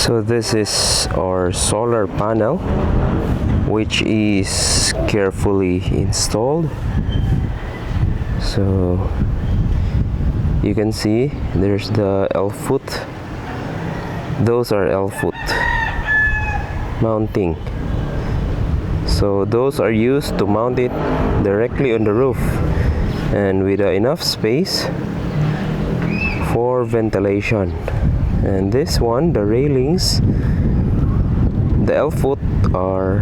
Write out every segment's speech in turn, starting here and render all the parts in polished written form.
So this is our solar panel, which is carefully installed. So you can see there's the L-foot. Those are L-foot mounting. So those are used to mount it directly on the roof and with enough space for ventilation. And this one, the railings, the L-foot are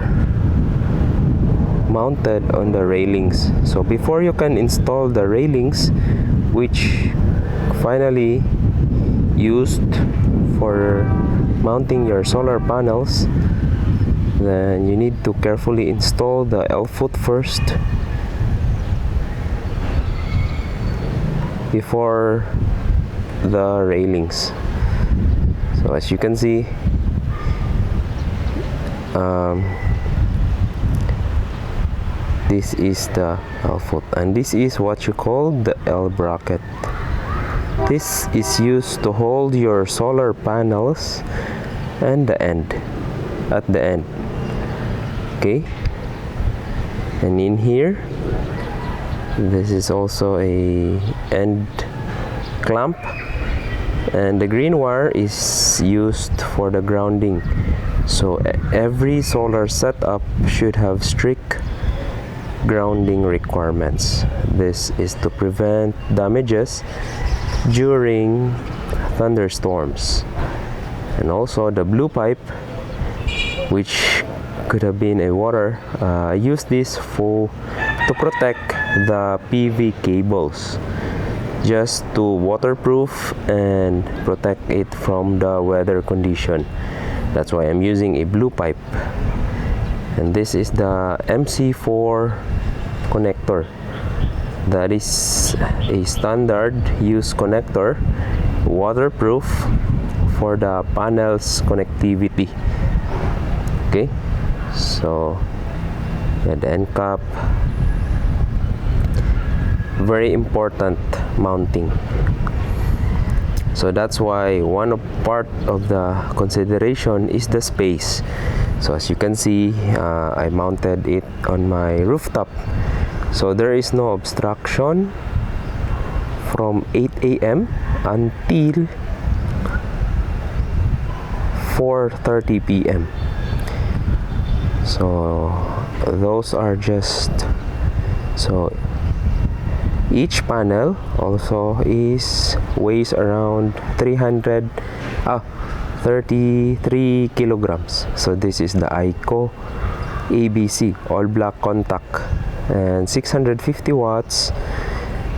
mounted on the railings. So before you can install the railings, which finally used for mounting your solar panels, then you need to carefully install the L-foot first before the railings. So as you can see, this is the L-foot, and this is what you call the L bracket. This is used to hold your solar panels and the end, at the end. Okay, and in here, this is also a end clamp, and the green wire is used for the grounding. So every solar setup should have strict grounding requirements. This is to prevent damages during thunderstorms. And also the blue pipe, which could have been a water, I use this to protect the PV cables, just to waterproof and protect it from the weather condition. That's why I'm using a blue pipe. And this is the MC4 connector. That is a standard use connector, waterproof for the panel's connectivity. Okay, so the end cap, very important mounting. So that's why part of the consideration is the space. So as you can see, I mounted it on my rooftop, so there is no obstruction from 8 a.m. until 4:30 p.m. So those are just, so each panel also weighs around 33 kilograms. So this is the ICO ABC all black contact, and 650 watts,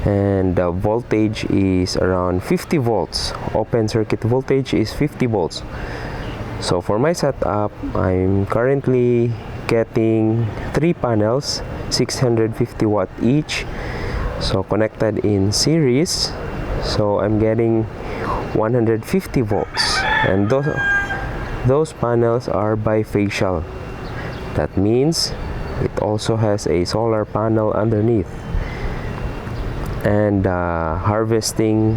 and the voltage is around 50 volts. Open circuit voltage is 50 volts. So for my setup, I'm currently getting 3 panels, 650 watt each, so connected in series. So I'm getting 150 volts, and those panels are bifacial. That means it also has a solar panel underneath, and harvesting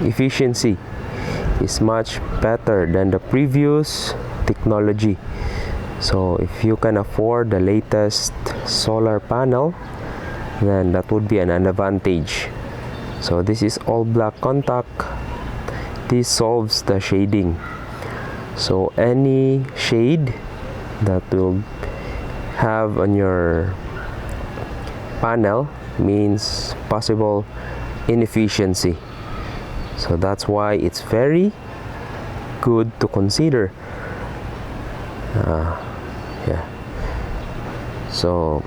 efficiency is much better than the previous technology. So if you can afford the latest solar panel, then that would be an advantage. So this is all black contact. This solves the shading. So any shade that will have on your panel means possible inefficiency. So that's why it's very good to consider. Yeah. So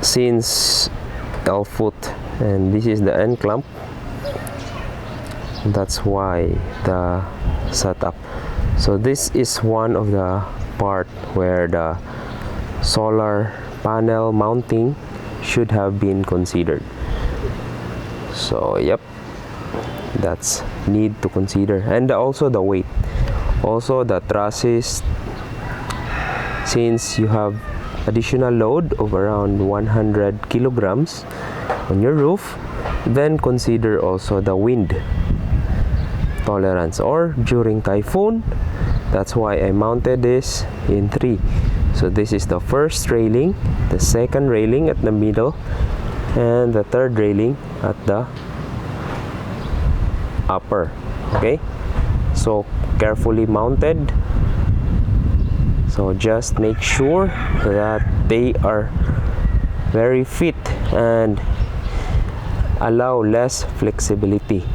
since L-foot and this is the end clamp, that's why the setup. So this is one of the part where the solar panel mounting should have been considered. So yep, that's need to consider. And also the weight, also the trusses, since you have additional load of around 100 kilograms on your roof, then consider also the wind tolerance, or during typhoon That's why I mounted this in 3. So this is the first railing, the second railing at the middle, and the third railing at the upper. Okay, so carefully mounted. So just make sure that they are very fit and allow less flexibility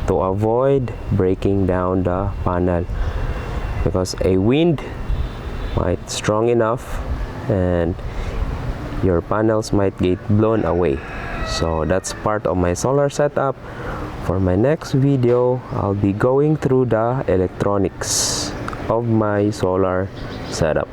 to avoid breaking down the panel, because a wind might strong enough and your panels might get blown away. So that's part of my solar setup. For my next video, I'll be going through the electronics of my solar setup.